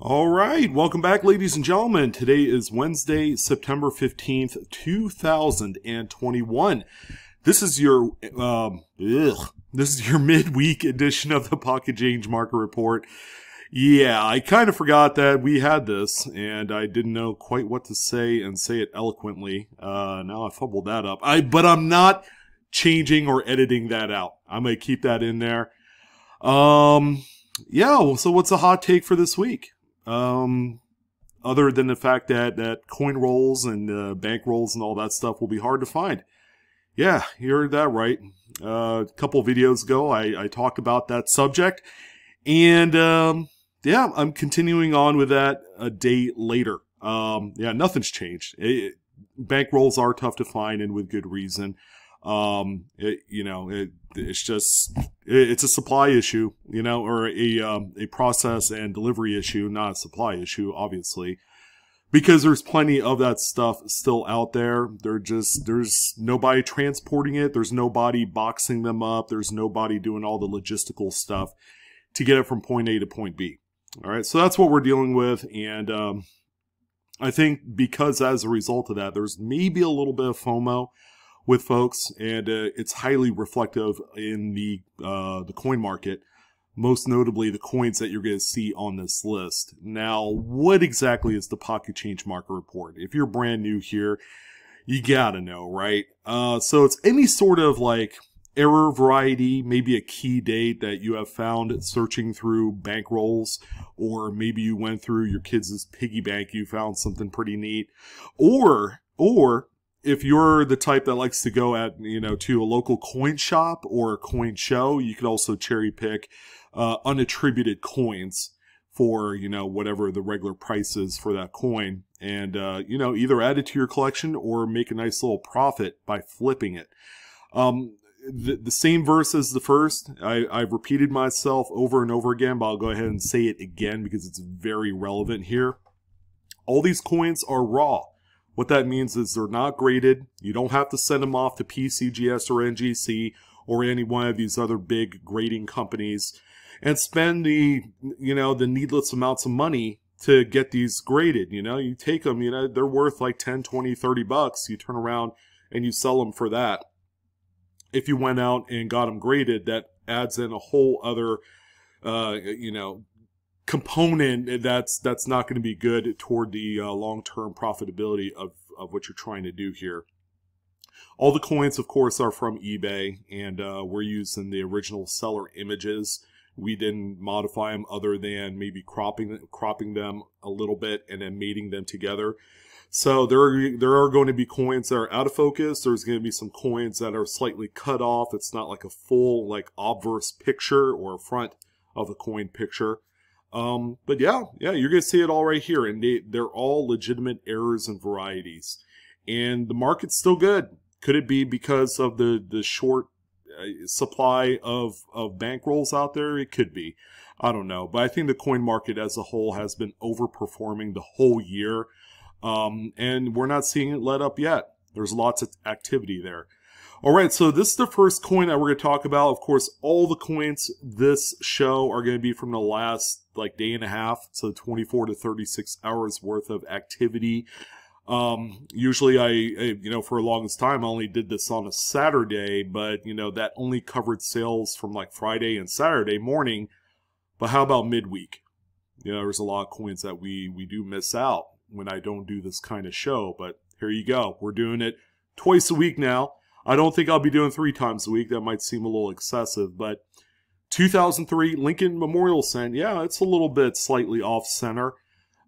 All right, welcome back, ladies and gentlemen. Today is Wednesday, September 15th, 2021. This is your midweek edition of the Pocket Change Market Report. Yeah, I kind of forgot that we had this, and I didn't know quite what to say and say it eloquently. Now I fumbled that up. But I'm not changing or editing that out. I'm going to keep that in there. Yeah, so what's the hot take for this week? Other than the fact that coin rolls and bank rolls and all that stuff will be hard to find. Yeah, you heard that right. A couple videos ago, I talked about that subject. And, yeah, I'm continuing on with that a day later. Yeah, nothing's changed. Bank rolls are tough to find, and with good reason. It's just, it's a supply issue, or a process and delivery issue, not a supply issue, obviously, because there's plenty of that stuff still out there. There's nobody transporting it. There's nobody boxing them up. There's nobody doing all the logistical stuff to get it from point A to point B. All right. So that's what we're dealing with. And, I think because as a result of that, there's maybe a little bit of FOMO with folks, and it's highly reflective in the coin market, most notably the coins that you're going to see on this list. Now, what exactly is the Pocket Change Market Report? If you're brand new here, you gotta know, right? So it's any sort of like error variety, maybe a key date that you have found searching through bank rolls, or maybe you went through your kids' piggy bank, you found something pretty neat, or if you're the type that likes to go to a local coin shop or a coin show, you could also cherry pick unattributed coins for, whatever the regular price is for that coin, and, either add it to your collection or make a nice little profit by flipping it. The same verse as the first, I've repeated myself over and over again, but I'll go ahead and say it again because it's very relevant here. All these coins are raw. What that means is they're not graded. You don't have to send them off to PCGS or NGC or any one of these other big grading companies and spend the needless amounts of money to get these graded. You take them, they're worth like 10, 20, 30 bucks. You turn around and you sell them for that. If you went out and got them graded, that adds in a whole other, component that's not going to be good toward the long-term profitability of what you're trying to do here. All the coins, of course, are from eBay, and we're using the original seller images. We didn't modify them other than maybe cropping them a little bit and then mating them together. So there are going to be coins that are out of focus. There's going to be some coins that are slightly cut off. It's not like a full obverse picture or a front of a coin picture. But yeah, you're going to see it all right here, and they're all legitimate errors and varieties. And the market's still good. Could it be because of the short supply of bank rolls out there? It could be. I don't know. But I think the coin market as a whole has been overperforming the whole year. And we're not seeing it let up yet. There's lots of activity there. All right, so this is the first coin that we're going to talk about. Of course, all the coins this show are going to be from the last day and a half, so 24 to 36 hours worth of activity. Usually I for the longest time, I only did this on a Saturday, but, that only covered sales from Friday and Saturday morning. But how about midweek? There's a lot of coins that we do miss out when I don't do this kind of show, but here you go. We're doing it twice a week now. I don't think I'll be doing 3 times a week. That might seem a little excessive, but 2003 Lincoln Memorial Cent, yeah, it's a little bit slightly off center.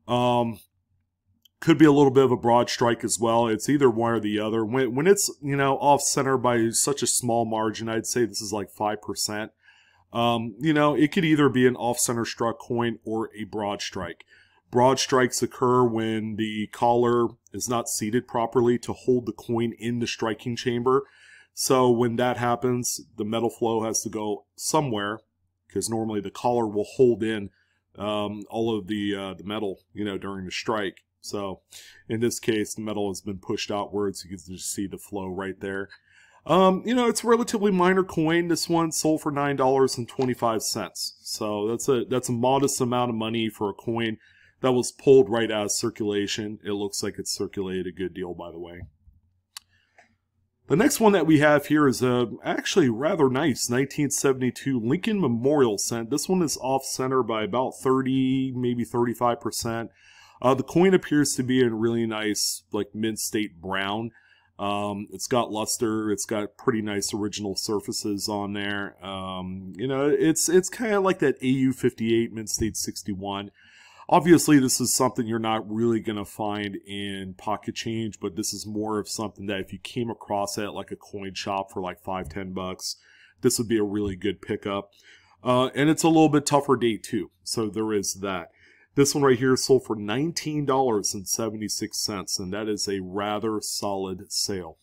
Could be a little bit of a broad strike as well. It's either one or the other. When it's, off center by such a small margin, I'd say this is 5%. It could either be an off center struck coin or a broad strike. Broad strikes occur when the collar is not seated properly to hold the coin in the striking chamber. So when that happens, the metal flow has to go somewhere, because normally the collar will hold in all of the metal, during the strike. So in this case, the metal has been pushed outwards. You can just see the flow right there. It's a relatively minor coin. This one sold for $9.25. So that's a modest amount of money for a coin that was pulled right out of circulation. It looks like it's circulated a good deal, by the way. The next one that we have here is actually rather nice 1972 Lincoln Memorial cent. This one is off center by about 30, maybe 35%. The coin appears to be in really nice, like mint-state brown. It's got luster. It's got pretty nice original surfaces on there. You know, it's kind of like that AU58 mint-state 61. Obviously, this is something you're not really going to find in pocket change, but this is more of something that if you came across it at like a coin shop for like $5-10, this would be a really good pickup. And it's a little bit tougher date too, so there is that. This one right here sold for $19.76, and that is a rather solid sale.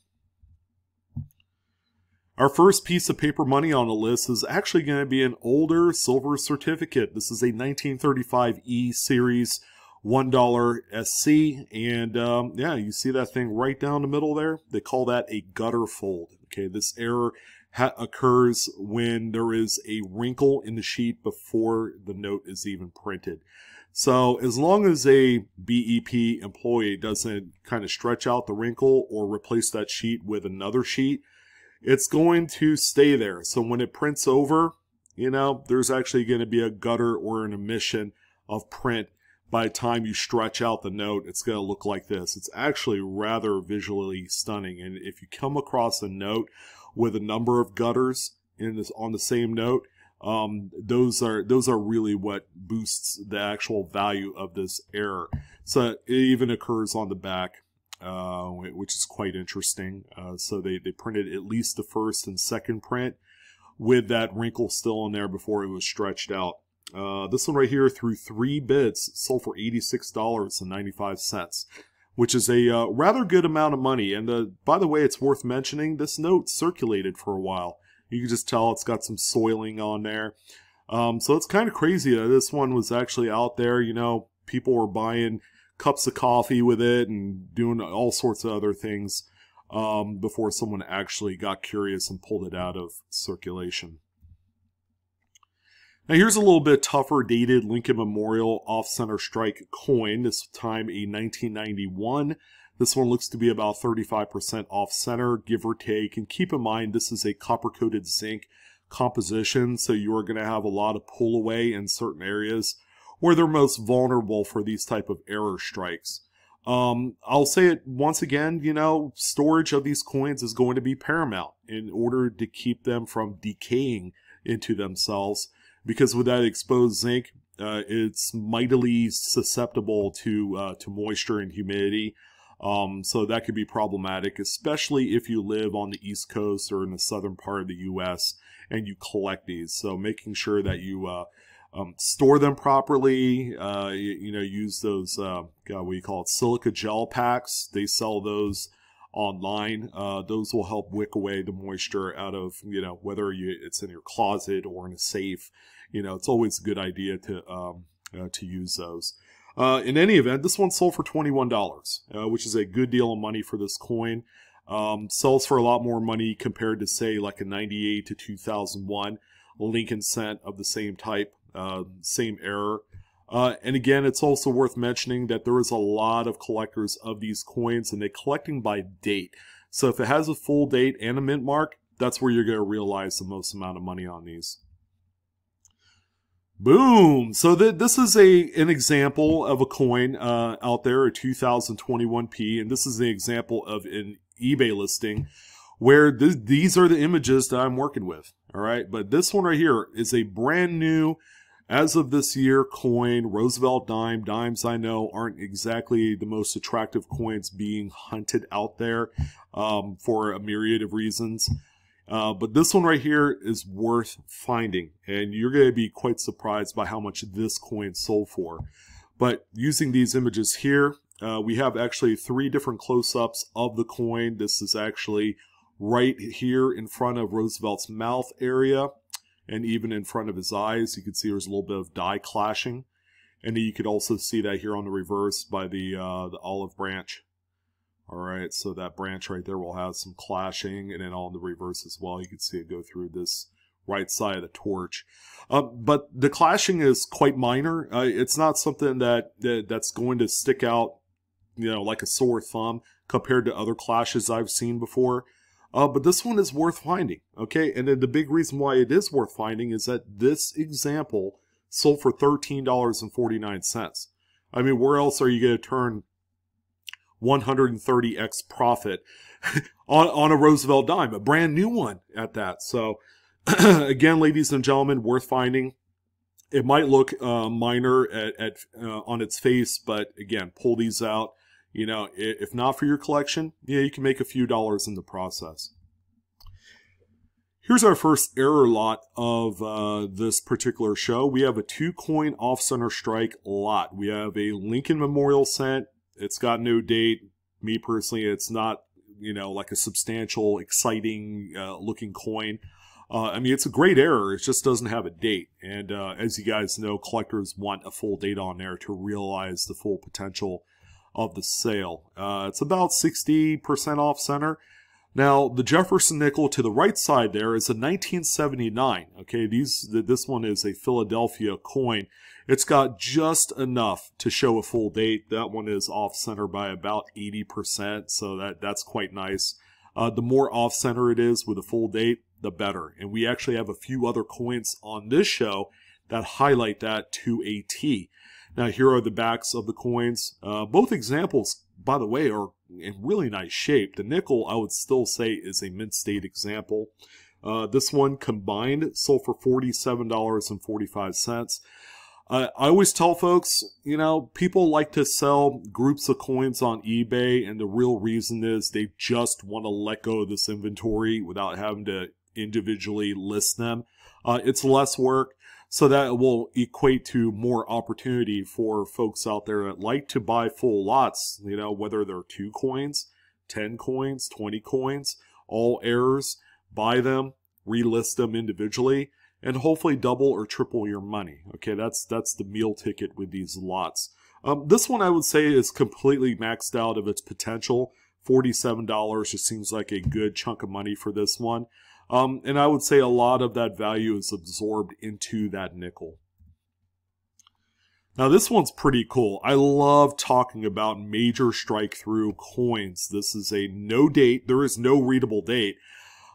Our first piece of paper money on the list is actually going to be an older silver certificate. This is a 1935 E Series $1 SC, and yeah, you see that thing right down the middle there? They call that a gutter fold. Okay, this error occurs when there is a wrinkle in the sheet before the note is even printed. So as long as a BEP employee doesn't kind of stretch out the wrinkle or replace that sheet with another sheet, it's going to stay there. So when it prints over, you know, there's actually going to be a gutter or an omission of print. By the time you stretch out the note, it's going to look like this. It's actually rather visually stunning. And if you come across a note with a number of gutters on the same note, those are really what boosts the actual value of this error. So it even occurs on the back, which is quite interesting. So they printed at least the first and second print with that wrinkle still in there before it was stretched out. This one right here, through 3 bids, sold for $86.95, which is a rather good amount of money. And by the way, it's worth mentioning, this note circulated for a while. You can just tell it's got some soiling on there. So it's kind of crazy that this one was actually out there. You know, people were buying cups of coffee with it and doing all sorts of other things before someone actually got curious and pulled it out of circulation. Now here's a little bit tougher dated Lincoln Memorial off-center strike coin, this time a 1991. This one looks to be about 35% off-center, give or take. And keep in mind, this is a copper-coated zinc composition, so you are going to have a lot of pull-away in certain areas where they're most vulnerable for these type of error strikes. I'll say it once again, you know, storage of these coins is going to be paramount in order to keep them from decaying into themselves, because with that exposed zinc, it's mightily susceptible to moisture and humidity. So that could be problematic, especially if you live on the East Coast or in the southern part of the U.S. and you collect these. So making sure that you store them properly, you know, use those, what do you call it, silica gel packs. They sell those online. Those will help wick away the moisture out of, you know, whether it's in your closet or in a safe. You know, it's always a good idea to use those. In any event, this one sold for $21, which is a good deal of money for this coin. Sells for a lot more money compared to, say, like a 98 to 2001 Lincoln cent of the same type, same error. And again, it's also worth mentioning that there is a lot of collectors of these coins, and they're collecting by date. So if it has a full date and a mint mark, that's where you're going to realize the most amount of money on these. Boom! So this is an example of a coin out there, a 2021p, and this is an example of an eBay listing where these are the images that I'm working with. All right, but this one right here is a brand new, as of this year, coin, Roosevelt dime. Dimes, I know, aren't exactly the most attractive coins being hunted out there for a myriad of reasons. But this one right here is worth finding, and you're going to be quite surprised by how much this coin sold for. But using these images here, we have actually 3 different close-ups of the coin. This is actually right here in front of Roosevelt's mouth area, and even in front of his eyes. You can see there's a little bit of dye clashing, and you could also see that here on the reverse by the olive branch. All right, so that branch right there will have some clashing, and then on the reverse as well, you can see it go through this right side of the torch. But the clashing is quite minor. It's not something that's going to stick out, like a sore thumb compared to other clashes I've seen before. But this one is worth finding, okay? And then the big reason why it is worth finding is that this example sold for $13.49. I mean, where else are you going to turn 130x profit on a Roosevelt dime, a brand new one at that? So, again, ladies and gentlemen, worth finding. It might look minor on its face, but again, pull these out. If not for your collection, you can make a few dollars in the process. Here's our first error lot of this particular show. We have a 2-coin off-center strike lot. We have a Lincoln Memorial cent. It's got no date. Me personally, it's not, like a substantial, exciting looking coin. I mean, it's a great error. It just doesn't have a date. And as you guys know, collectors want a full date on there to realize the full potential of the sale. It's about 60% off center. Now, the Jefferson nickel to the right side there is a 1979. Okay, this one is a Philadelphia coin. It's got just enough to show a full date. That one is off center by about 80%, so that's quite nice. The more off center it is with a full date, the better. And we actually have a few other coins on this show that highlight that to a T. Now, here are the backs of the coins. Both examples, by the way, are in really nice shape. The nickel, I would still say, is a mint state example. This one combined sold for $47.45. I always tell folks, people like to sell groups of coins on eBay, and the real reason is they just want to let go of this inventory without having to individually list them. It's less work, so that will equate to more opportunity for folks out there that like to buy full lots, whether they're 2 coins, 10 coins, 20 coins, all errors, buy them, relist them individually, and hopefully double or triple your money. Okay, that's the meal ticket with these lots. This one I would say is completely maxed out of its potential. $47 just seems like a good chunk of money for this one. And I would say a lot of that value is absorbed into that nickel. Now this one's pretty cool. I love talking about major strike through coins. This is a no date. There is no readable date.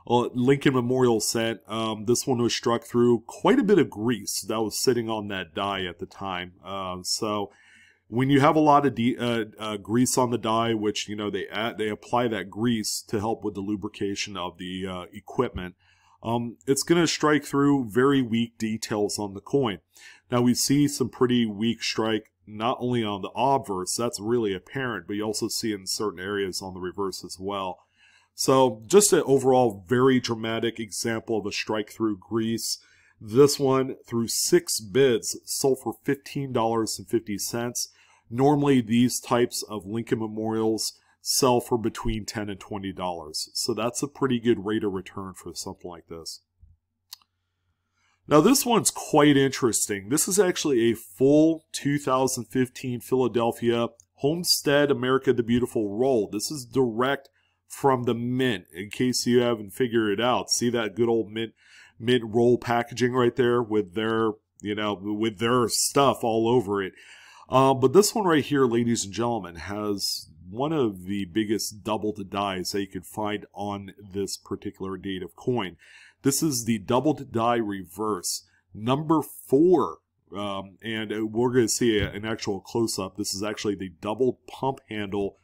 Lincoln Memorial cent. This one was struck through quite a bit of grease that was sitting on that die at the time. So when you have a lot of grease on the die, which they apply that grease to help with the lubrication of the equipment, it's going to strike through very weak details on the coin. Now we see some pretty weak strike not only on the obverse, that's really apparent, but you also see it in certain areas on the reverse as well. So just an overall very dramatic example of a strike through grease. This one, through 6 bids, sold for $15.50. Normally, these types of Lincoln Memorials sell for between $10 and $20. So that's a pretty good rate of return for something like this. Now, this one's quite interesting. This is actually a full 2015 Philadelphia Homestead America the Beautiful roll. This is direct from the mint, in case you haven't figured it out. See that good old mint roll packaging right there with their, with their stuff all over it. But this one right here, ladies and gentlemen, has one of the biggest doubled dies that you could find on this particular date of coin. This is the doubled die reverse, number 4. And we're going to see an actual close-up. This is actually the doubled pump handle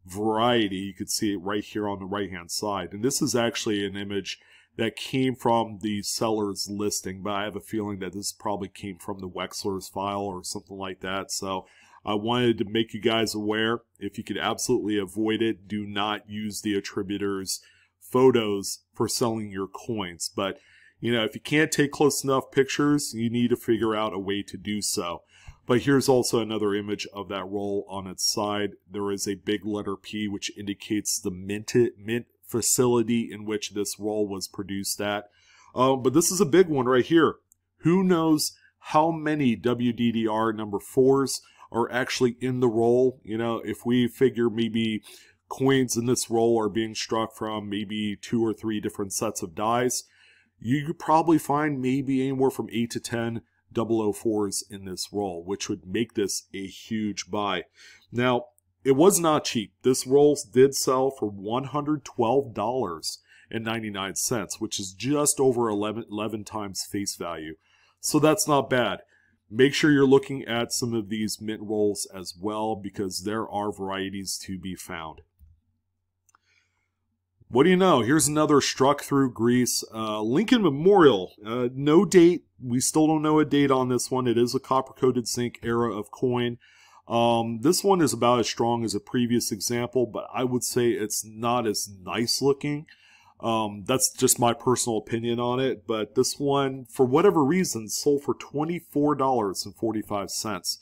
variety. You can see it right here on the right-hand side. And this is actually an image that came from the seller's listing, but I have a feeling that this probably came from the Wexler's file or something like that. So I wanted to make you guys aware. If you could absolutely avoid it, do not use the attributors' photos for selling your coins. But, if you can't take close enough pictures, you need to figure out a way to do so. But here's also another image of that roll on its side. There is a big letter P, which indicates the mint facility in which this roll was produced at. But this is a big one right here. Who knows how many WDDR number 4s are actually in the roll? If we figure maybe coins in this roll are being struck from maybe 2 or 3 different sets of dies, you could probably find maybe anywhere from 8 to 10 004s in this roll, which would make this a huge buy. Now, it was not cheap. This roll did sell for $112.99, which is just over 11 times face value. So that's not bad. Make sure you're looking at some of these mint rolls as well, because there are varieties to be found. What do you know? Here's another struck through grease. Lincoln Memorial. No date. We still don't know a date on this one. It is a copper-coated zinc era of coin. This one is about as strong as a previous example, but I would say it's not as nice looking. That's just my personal opinion on it. But this one, for whatever reason, sold for $24.45,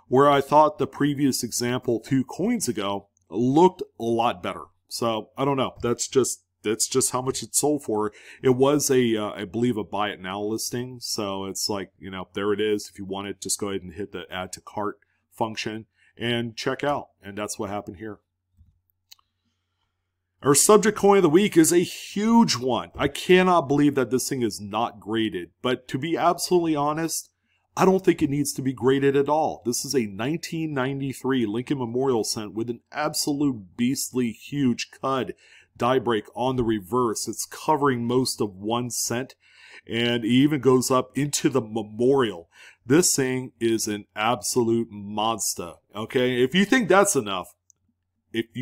where I thought the previous example 2 coins ago looked a lot better. So I don't know. That's just how much it sold for. It was I believe a buy it now listing. So it's like, you know, there it is. If you want it, just go ahead and hit the add to cart function and check out. And that's what happened here. Our subject coin of the week is a huge one. I cannot believe that this thing is not graded. But to be absolutely honest, I don't think it needs to be graded at all. This is a 1993 Lincoln Memorial cent with an absolute beastly huge cud die break on the reverse. It's covering most of 1 cent, and it even goes up into the memorial. This thing is an absolute monster. Okay, if you think that's enough, this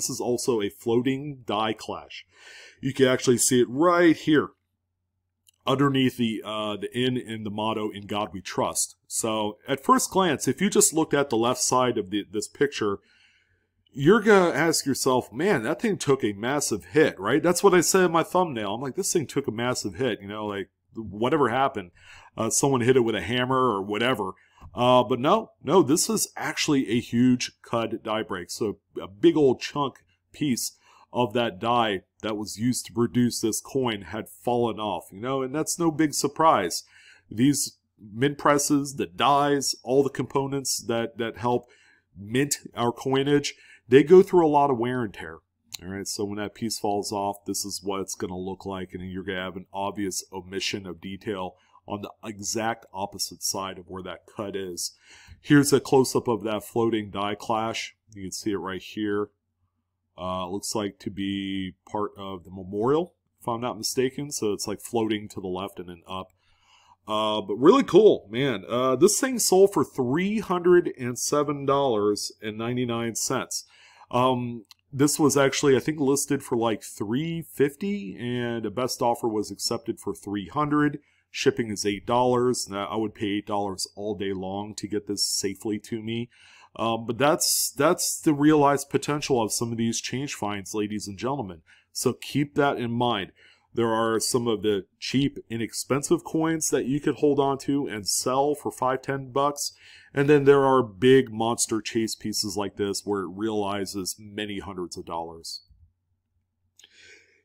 is also a floating die clash. You can actually see it right here underneath the N in the motto, "In God We Trust." So at first glance, if you just looked at the left side of this picture, you're going to ask yourself, man, that thing took a massive hit, right? That's what I said in my thumbnail. I'm like, this thing took a massive hit, you know, like whatever happened. Someone hit it with a hammer or whatever. But no, this is actually a huge cud die break. So a big old chunk piece of that die that was used to produce this coin had fallen off, you know, and that's no big surprise. These mint presses, the dies, all the components that help mint our coinage, they go through a lot of wear and tear. All right, so when that piece falls off, this is what it's going to look like, and you're going to have an obvious omission of detail on the exact opposite side of where that cut is. Here's a close-up of that floating die clash. You can see it right here. Looks like to be part of the memorial, if I'm not mistaken. So it's like floating to the left and then up. But really cool, man. This thing sold for $307.99. This was actually, I think, listed for like $350, and a best offer was accepted for $300. Shipping is $8. Now, I would pay $8 all day long to get this safely to me. But that's the realized potential of some of these change finds, ladies and gentlemen. So keep that in mind. There are some of the cheap, inexpensive coins that you could hold on to and sell for $5–10. And then there are big monster chase pieces like this where it realizes many hundreds of dollars.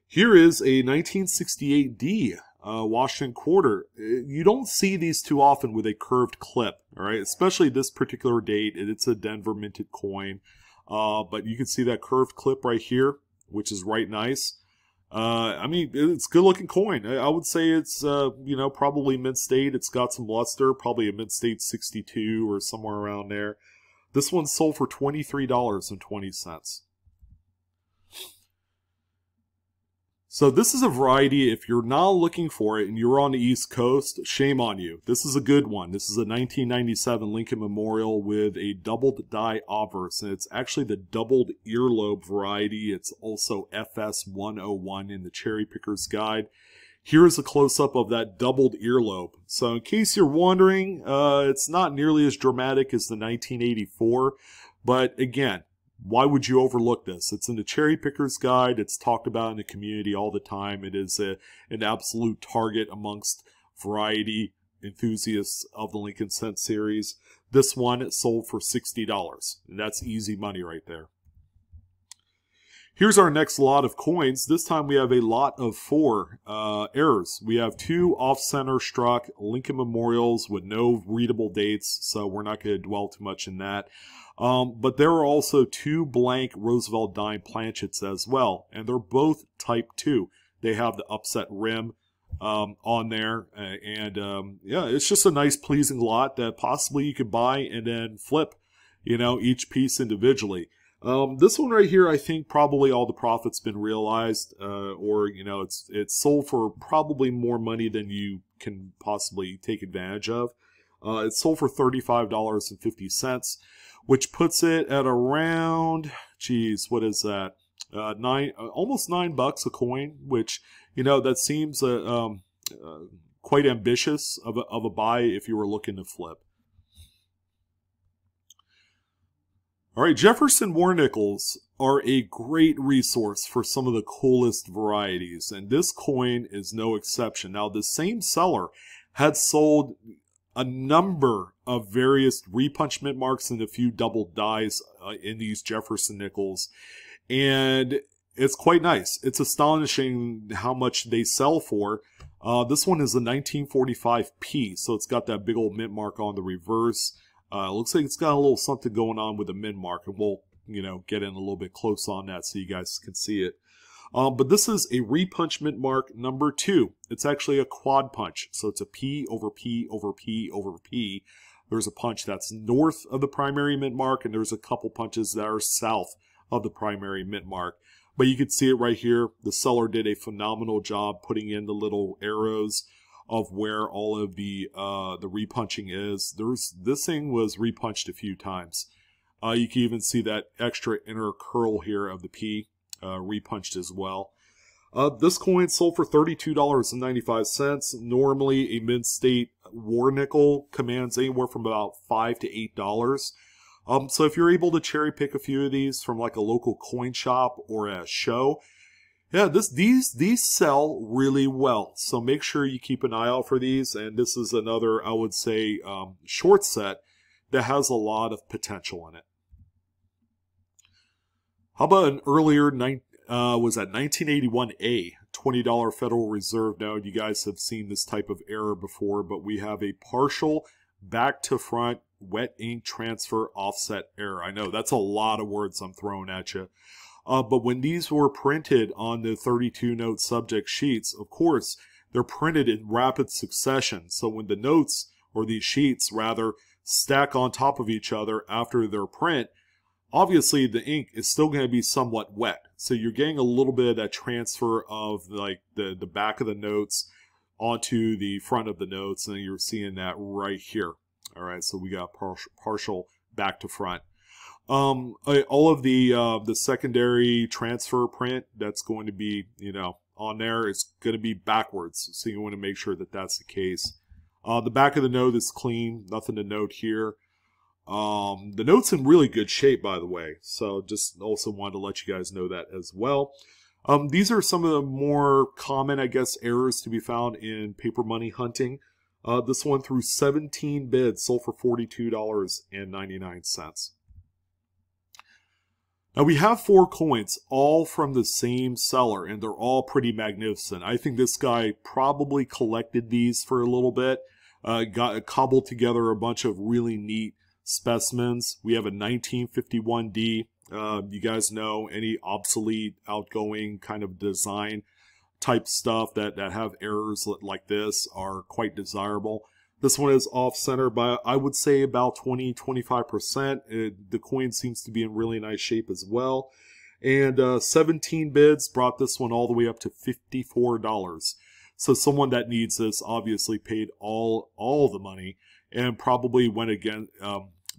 Here is a 1968D Washington quarter. You don't see these too often with a curved clip, all right? Especially this particular date. It's a Denver minted coin. But you can see that curved clip right here, which is right nice. I mean, it's a good looking coin. I would say it's, you know, probably mint state. It's got some luster, probably a mint state 62 or somewhere around there. This one sold for $23.20. So this is a variety. If you're not looking for it and you're on the East Coast, shame on you. This is a good one. This is a 1997 Lincoln Memorial with a doubled die obverse, and it's actually the doubled earlobe variety. It's also FS 101 in the Cherry Picker's Guide. Here's a close-up of that doubled earlobe. So in case you're wondering, it's not nearly as dramatic as the 1984, but again, why would you overlook this? It's in the Cherry Picker's Guide. It's talked about in the community all the time. It is an absolute target amongst variety enthusiasts of the Lincoln Cent series. This one sold for $60. And that's easy money right there. Here's our next lot of coins. This time we have a lot of 4 errors. We have 2 off-center struck Lincoln Memorials with no readable dates, so we're not going to dwell too much in that. But there are also 2 blank Roosevelt dime planchets as well, and they're both type 2. They have the upset rim on there. Yeah, it's just a nice, pleasing lot that possibly you could buy and then flip, you know, each piece individually. This one right here, I think probably all the profit's been realized, or, you know, it's sold for probably more money than you can possibly take advantage of. It's sold for $35.50, which puts it at around, geez, what is that? Almost $9 a coin, which, you know, that seems quite ambitious of a buy if you were looking to flip. All right, Jefferson war nickels are a great resource for some of the coolest varieties, and this coin is no exception. Now, the same seller had sold a number of various repunch mint marks and a few double dies in these Jefferson nickels, and it's quite nice. It's astonishing how much they sell for. This one is a 1945P, so it's got that big old mint mark on the reverse. Looks like it's got a little something going on with the mint mark, and we'll, you know, get in a little bit close on that so you guys can see it. But this is a repunch mint mark number 2. It's actually a quad punch, so it's a P over P over P over P. There's a punch that's north of the primary mint mark, and there's a couple punches that are south of the primary mint mark. But you can see it right here. The seller did a phenomenal job putting in the little arrows of where all of the repunching is. This thing was repunched a few times. You can even see that extra inner curl here of the P repunched as well. This coin sold for $32.95. Normally, a mint state war nickel commands anywhere from about $5 to $8. So if you're able to cherry pick a few of these from like a local coin shop or a show, yeah, these sell really well. So make sure you keep an eye out for these. And this is another, I would say, short set that has a lot of potential in it. How about an earlier, was that 1981A $20 Federal Reserve note? You guys have seen this type of error before, but we have a partial back to front wet ink transfer offset error. I know that's a lot of words I'm throwing at you. But when these were printed on the 32 note subject sheets, of course, they're printed in rapid succession. So when the notes, or these sheets rather, stack on top of each other after their print, obviously the ink is still going to be somewhat wet. So you're getting a little bit of that transfer of like the back of the notes onto the front of the notes, and you're seeing that right here. All right, so we got partial back to front. All of the secondary transfer print that's going to be, you know, on there is going to be backwards. So you want to make sure that that's the case. The back of the note is clean, nothing to note here. The note's in really good shape, by the way. So just also wanted to let you guys know that as well. These are some of the more common, I guess, errors to be found in paper money hunting. This one through 17 bids sold for $42.99. Now we have 4 coins, all from the same seller, and they're all pretty magnificent. I think this guy probably collected these for a little bit, cobbled together a bunch of really neat specimens. We have a 1951D. You guys know any obsolete, outgoing kind of design type stuff that have errors like this are quite desirable. This one is off center by, I would say, about 20-25%. The coin seems to be in really nice shape as well. And 17 bids brought this one all the way up to $54. So someone that needs this obviously paid all the money and probably went again,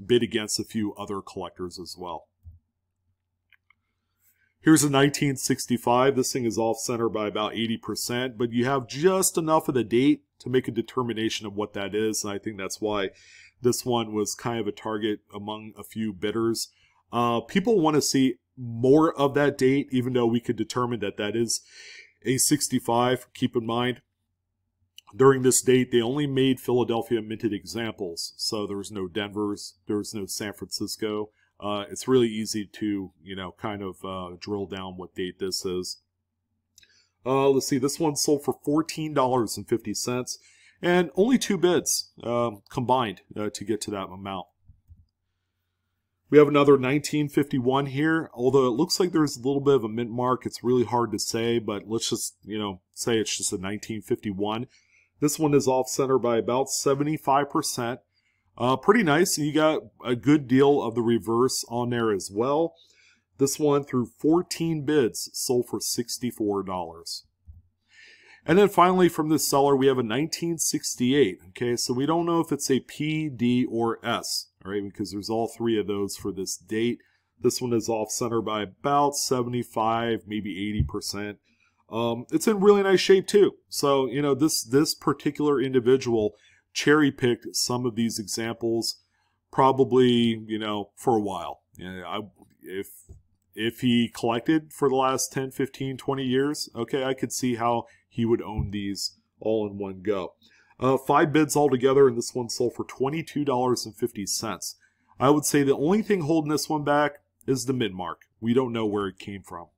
bid against a few other collectors as well. Here's a 1965. This thing is off center by about 80%, but you have just enough of the date to make a determination of what that is. And I think that's why this one was kind of a target among a few bidders. People want to see more of that date, even though we could determine that that is a 65. Keep in mind, during this date, they only made Philadelphia minted examples. So there was no Denver's, there was no San Francisco. It's really easy to, you know, kind of drill down what date this is. Let's see, this one sold for $14.50, and only 2 bids combined to get to that amount. We have another 1951 here, although it looks like there's a little bit of a mint mark. It's really hard to say, but let's just, say it's just a 1951. This one is off center by about 75%. Pretty nice. You got a good deal of the reverse on there as well. This one, through 14 bids, sold for $64. And then finally from this seller, we have a 1968. Okay, so we don't know if it's a P, D, or S, all right, because there's all three of those for this date. This one is off center by about 75, maybe 80%. It's in really nice shape too. So, this particular individual cherry-picked some of these examples probably, for a while. If he collected for the last 10, 15, 20 years, okay, I could see how he would own these all in one go. 5 bids altogether, and this one sold for $22.50. I would say the only thing holding this one back is the mid-mark. We don't know where it came from.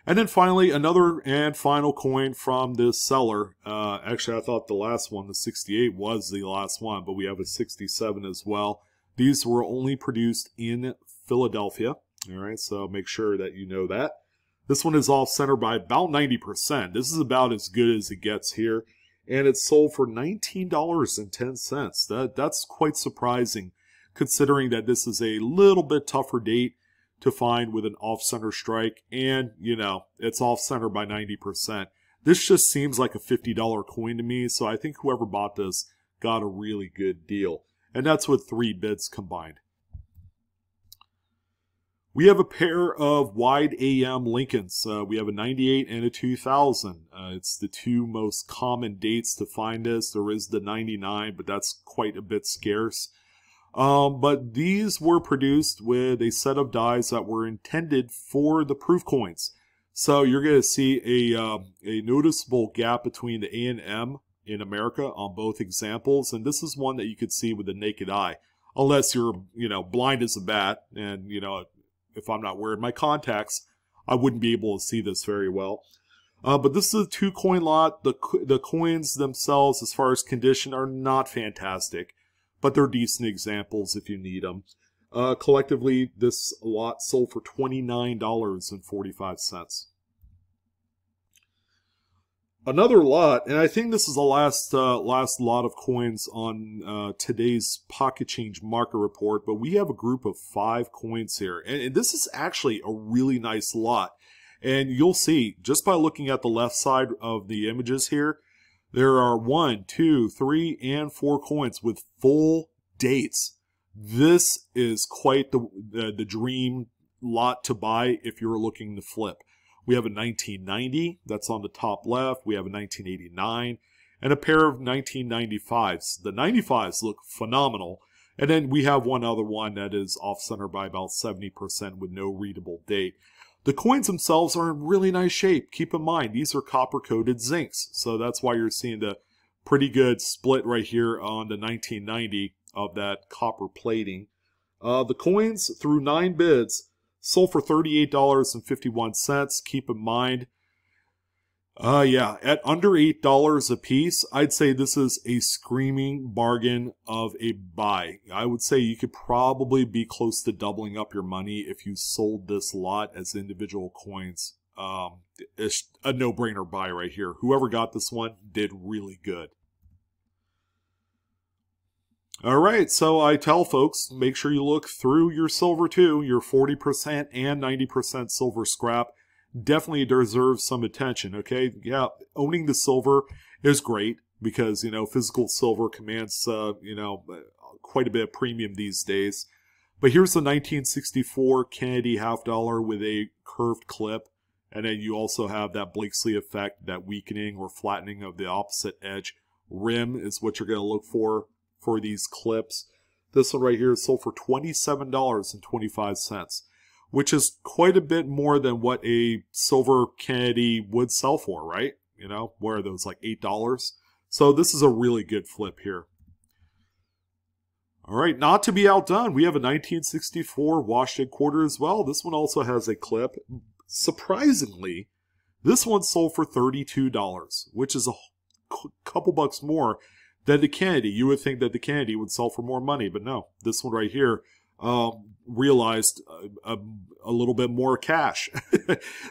And then finally, another and final coin from this seller. Actually, I thought the last one, the 68, was the last one, but we have a 67 as well. These were only produced in Philadelphia. All right, so make sure that you know that. This one is off center by about 90%. This is about as good as it gets here. And it's sold for $19.10. That's quite surprising, considering that this is a little bit tougher date to find with an off-center strike. And, it's off-center by 90%. This just seems like a $50 coin to me. So I think whoever bought this got a really good deal. And that's with 3 bids combined. We have a pair of wide AM Lincolns. We have a 98 and a 2000. It's the 2 most common dates to find this. There is the 99, but that's quite a bit scarce. But these were produced with a set of dies that were intended for the proof coins. So you're going to see a noticeable gap between the A and M in America on both examples. And this is one that you could see with the naked eye. Unless you're, blind as a bat and, if I'm not wearing my contacts, I wouldn't be able to see this very well. But this is a 2 coin lot. The coins themselves, as far as condition, are not fantastic, but they're decent examples if you need them. Collectively, this lot sold for $29.45. Another lot, and I think this is the last lot of coins on today's pocket change market report, but we have a group of 5 coins here. And this is actually a really nice lot. And you'll see, just by looking at the left side of the images here, there are 1, 2, 3, and 4 coins with full dates. This is quite the dream lot to buy if you're looking to flip. We have a 1990, that's on the top left. We have a 1989, and a pair of 1995s. The 95s look phenomenal. And then we have one other one that is off-center by about 70% with no readable date. The coins themselves are in really nice shape. Keep in mind, these are copper-coated zincs. So that's why you're seeing the pretty good split right here on the 1990 of that copper plating. The coins, through 9 bids, sold for $38.51. Keep in mind, at under $8 a piece, I'd say this is a screaming bargain of a buy. I would say you could probably be close to doubling up your money if you sold this lot as individual coins. It's a no-brainer buy right here. Whoever got this one did really good. All right, so I tell folks, make sure you look through your silver too. Your 40% and 90% silver scrap definitely deserves some attention, okay? Yeah, owning the silver is great because, physical silver commands, quite a bit of premium these days. But here's the 1964 Kennedy half dollar with a curved clip. And then you also have that Blakesley effect, that weakening or flattening of the opposite edge rim is what you're going to look for these clips. This one right here is sold for $27.25, which is quite a bit more than what a silver Kennedy would sell for, right? Where are those, like $8? So this is a really good flip here. All right, not to be outdone, we have a 1964 washed-in quarter as well. This one also has a clip. Surprisingly, this one sold for $32, which is a couple bucks more than the Kennedy. You would think that the Kennedy would sell for more money, but no. This one right here realized a little bit more cash.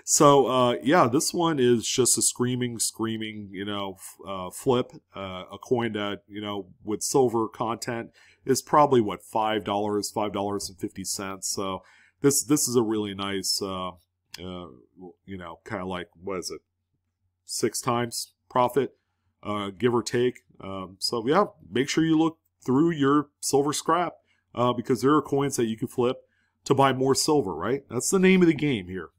So, yeah, this one is just a screaming, you know, flip. A coin that, you know, with silver content is probably, what, $5, $5.50. So this is a really nice, you know, kind of like, what is it, 6 times profit, give or take. So, yeah, make sure you look through your silver scrap. Because there are coins that you can flip to buy more silver, right? That's the name of the game here.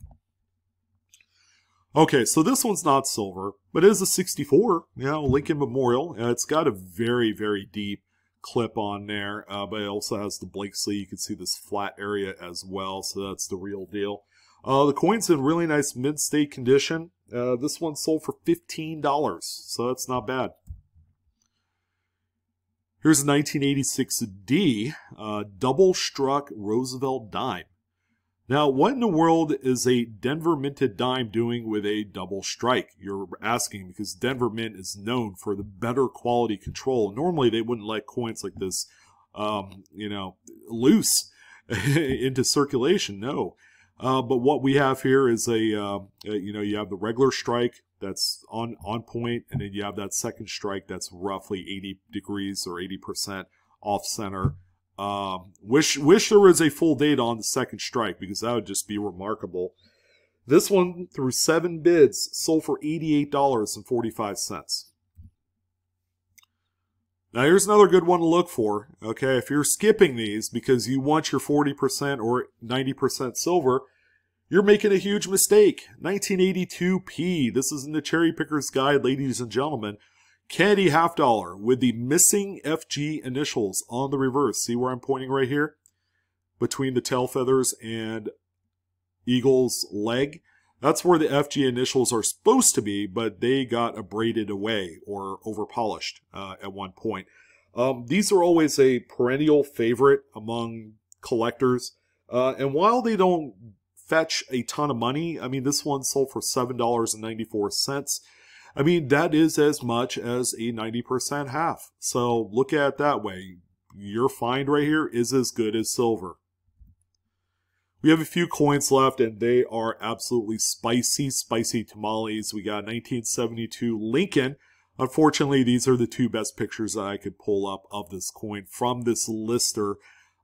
Okay, so this one's not silver, but it is a 64, you know, Lincoln Memorial. It's got a very, very deep clip on there, but it also has the Blakesley. You can see this flat area as well, so that's the real deal. The coin's in really nice mid-state condition. This one sold for $15, so that's not bad. Here's a 1986 D, double-struck Roosevelt dime. Now, what in the world is a Denver minted dime doing with a double strike? You're asking, because Denver Mint is known for the better quality control. Normally, they wouldn't let coins like this, you know, loose into circulation. No. But what we have here is a, you know, you have the regular strike that's on point, and then you have that second strike that's roughly 80 degrees or 80% off center. Wish there was a full date on the second strike, because that would just be remarkable. This one, through 7 bids, sold for $88.45. Now here's another good one to look for. Okay, if you're skipping these because you want your 40% or 90% silver, you're making a huge mistake. 1982p. This is in the Cherry Picker's Guide, ladies and gentlemen. Kennedy half dollar with the missing FG initials on the reverse. See where I'm pointing right here? Between the tail feathers and Eagle's leg. That's where the FG initials are supposed to be, but they got abraded away or over-polished at one point. These are always a perennial favorite among collectors. And while they don't fetch a ton of money, I mean, this one sold for $7.94. I mean, that is as much as a 90% half. So look at it that way. Your find right here is as good as silver. We have a few coins left, and they are absolutely spicy, spicy tamales. We got 1972 Lincoln. Unfortunately, these are the 2 best pictures that I could pull up of this coin from this lister.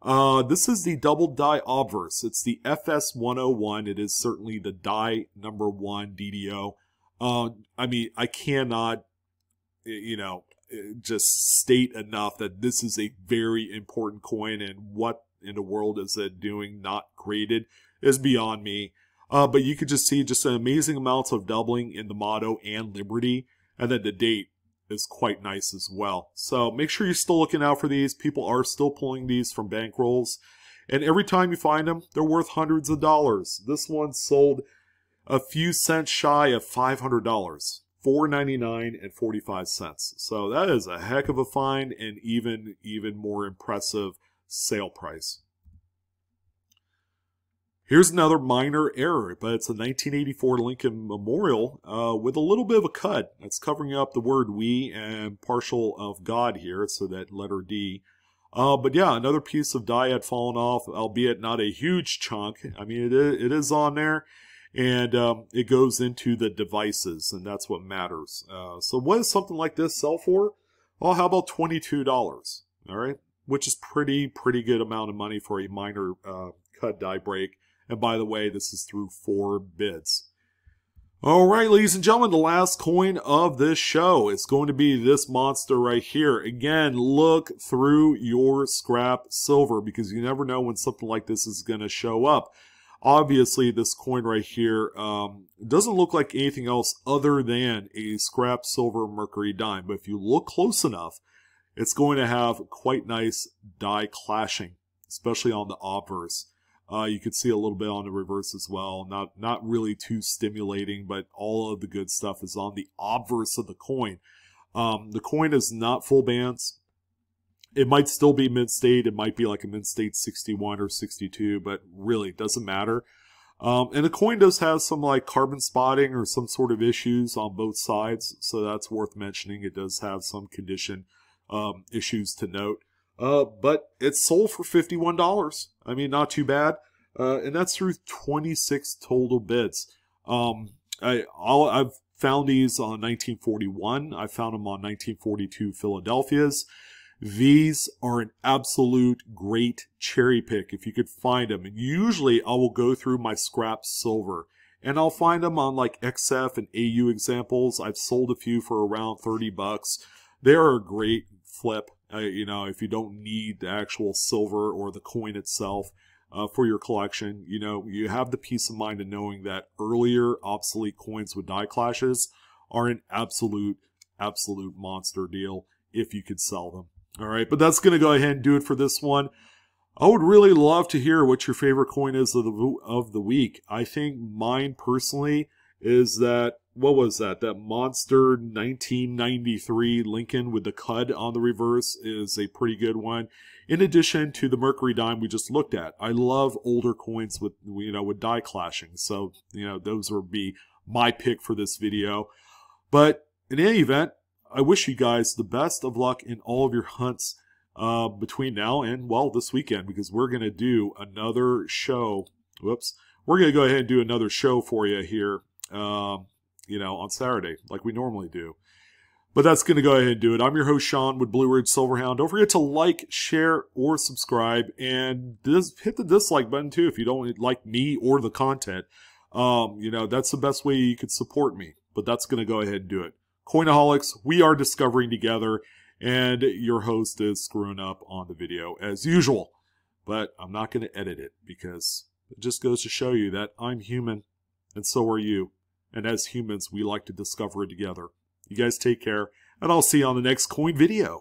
This is the double die obverse. It's the FS101. It is certainly the die number 1 DDO. I mean, I cannot, you know, just state enough that this is a very important coin, and what in the world is it doing not graded is beyond me. But you could just see just an amazing amounts of doubling in the motto and Liberty, and then the date is quite nice as well. So make sure you're still looking out for these. People are still pulling these from bankrolls, and every time you find them, they're worth hundreds of dollars. This one sold a few cents shy of $500, $4.99.45. So that is a heck of a find, and even more impressive sale price. Here's another minor error, but it's a 1984 Lincoln Memorial with a little bit of a cut. It's covering up the word we and partial of God here, so that letter D. But yeah, another piece of die had fallen off, albeit not a huge chunk. I mean, it is on there, and it goes into the devices, and that's what matters. So what does something like this sell for? Well, how about $22? All right, which is pretty good amount of money for a minor cut die break. And by the way, this is through 4 bids. All right, ladies and gentlemen, the last coin of this show is going to be this monster right here. Again, look through your scrap silver, because you never know when something like this is going to show up. Obviously, this coin right here doesn't look like anything else other than a scrap silver mercury dime. But if you look close enough, it's going to have quite nice die clashing, especially on the obverse. You can see a little bit on the reverse as well. Not really too stimulating, but all of the good stuff is on the obverse of the coin. The coin is not full bands. It might still be mid-state. It might be like a mid-state 61 or 62, but really it doesn't matter. And the coin does have some like carbon spotting or some sort of issues on both sides, so that's worth mentioning. It does have some condition issues to note. But it's sold for $51. I mean, not too bad. And that's through 26 total bids. I've found these on 1941. I found them on 1942 Philadelphia's. These are an absolute great cherry pick if you could find them. And usually I will go through my scrap silver and I'll find them on like XF and AU examples. I've sold a few for around $30. They're a great flip. You know, if you don't need the actual silver or the coin itself for your collection, you know, you have the peace of mind of knowing that earlier obsolete coins with die clashes are an absolute monster deal if you could sell them. All right, but that's going to go ahead and do it for this one. I would really love to hear what your favorite coin is of the week. I think mine personally is that, what was that? That monster 1993 Lincoln with the cud on the reverse is a pretty good one. In addition to the Mercury dime we just looked at. I love older coins with, you know, with die clashing. So, you know, those would be my pick for this video. But in any event, I wish you guys the best of luck in all of your hunts between now and, well, this weekend, because we're going to do another show. Whoops. We're going to go ahead and do another show for you here, you know, on Saturday, like we normally do. But that's going to go ahead and do it. I'm your host, Sean, with Blue Ridge Silverhound. Don't forget to like, share, or subscribe. And hit the dislike button, too, if you don't like me or the content. You know, that's the best way you could support me. But that's going to go ahead and do it. Coinaholics, we are discovering together, and your host is screwing up on the video as usual. But I'm not going to edit it because it just goes to show you that I'm human, and so are you. And as humans, we like to discover it together. You guys take care, and I'll see you on the next coin video.